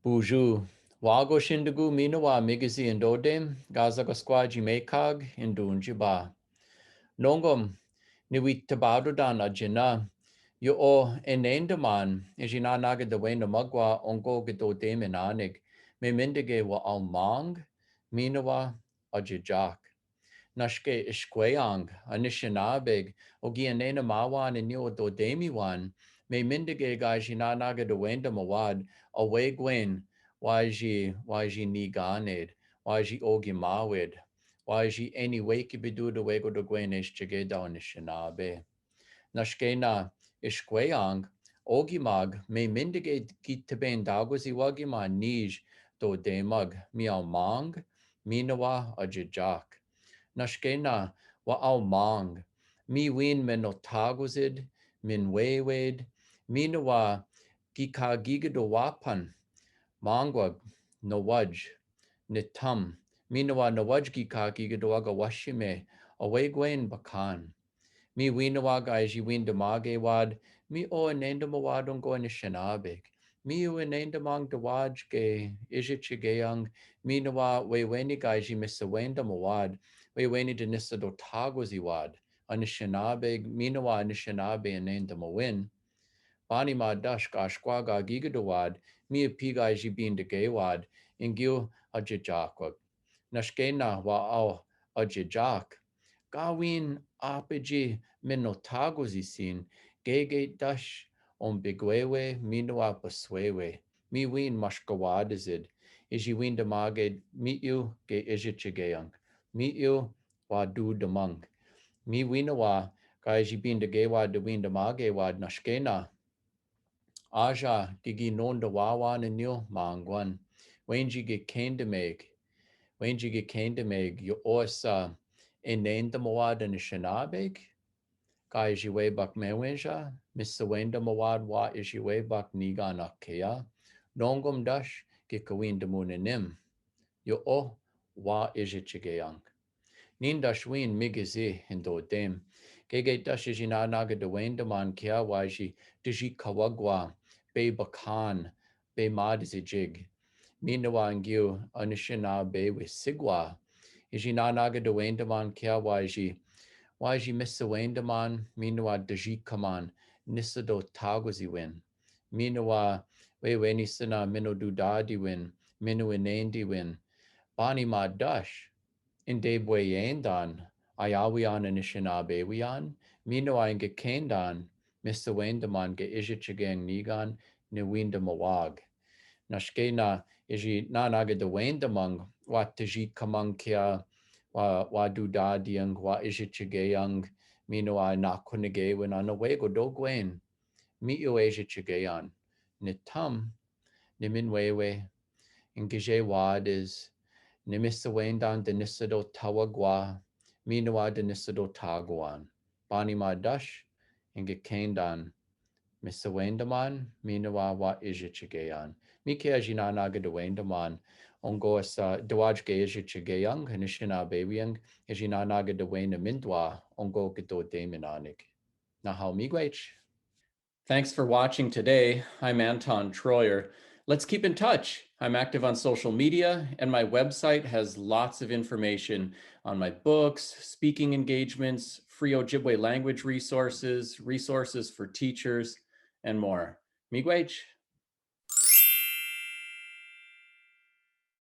Buju, wago shindagu minawa migazi indodem, gazaga squaji mekag indunjiba. Nongom, niwi tabado dan ajina, yo o enendaman, ejina naga de wena magwa ongo gedodem inanig, me mindige wa almang, minawa ajijak. Nashke ishkweang, anishinabig, ogi anena mawan and yo dodemiwan, me mindige gajina naga de wenda mawad, away gwen, waji ni ganed, waji ogi mawid, waji any wake bidu de wego de gwen ish chige down ishinabe. Nashkena ishkweang, ogi mag, me mindige kiteben dagwazi wagima nij do demag, miao mang, minawa ajijak. Nashkena wa au mang, mi win men otagwazid, min wewed, minawa gika gigado wapan, mangwag, nawaj, nitum, minawa nawaj gika gigadoaga washime, awegwen bakan. Mi winawaga aji windamage wad, mi o enendamawad ongo nishanabig. Mi u enendamang dawaj ge ijichigeang, mi nawa weweni gaji misawendamawad, weweni denisa dotagwazi wad, anishanabig, mi nawa anishanabe enendamawin. Bani ma dash gashkwaga gigadawad, mi piga aji bindagewad, ingil ajijakwag. Nashkena wa au ajijak. Gawin apiji minotagozisin, gege dash on bigwewe minua paswewe. Mi win mashkawadazid. Iji win damaged meet you ge ijichigeang. Meet you wa du damang. Mi winawa ga iji bin de gewa de win damagewad nashkena. Aja digi non da wawan and nil mangwan. Wenji ge kendameg. Wenji ge kendameg yo osa enen the mawad and shanabeg. Kai jiwe bak mewenja. Missa wenda mawad wa ijiwe bak niga nakea. Nongum dash ge kawin damunenim. Yo o wa ijichigeang. Nin dashwin migizi hindo dem. Gege dashijina naga de wenda man kia waji diji kawagwa. Be bakan. Be madizijig. Minawa ngiu anishina be wisigwa. Ijina naga de wenda man kia waji missa wenda man. Minawa daji kaman. Nisado tagwazi win. Minawa we nisana mino dudadi win. Mino inendi win. Bani ma dash. Indebwe yendan, ayawian anishinaabe wian, mino ainge kendan, missa wendaman ge ijichigeng nigan, ni winda mawag. Nashkena iji nanaga de wendamang, wa tiji kamang kia, wa dudadiang, wa ijichigeyang, mino ai nakunige win anawego dogwen, mi yo ijichigeyan, ni tam, ni minwewe, ingije wad is, Nimisa wendan denisado tawagwa, minawa denisado taguan. Bani ma dash, inge kendan, misa wendaman, minawa wa ijichigeyan. Mike ajinanaga de wendaman, ongo sa dawaj ge ijichigeyang, hanishina babyang, ajinanaga de wenda mindwa, ongo gito deminanig. Nahal migwech. Thanks for watching today. I'm Anton Troyer. Let's keep in touch. I'm active on social media, and my website has lots of information on my books, speaking engagements, free Ojibwe language resources, resources for teachers, and more. Miigwech.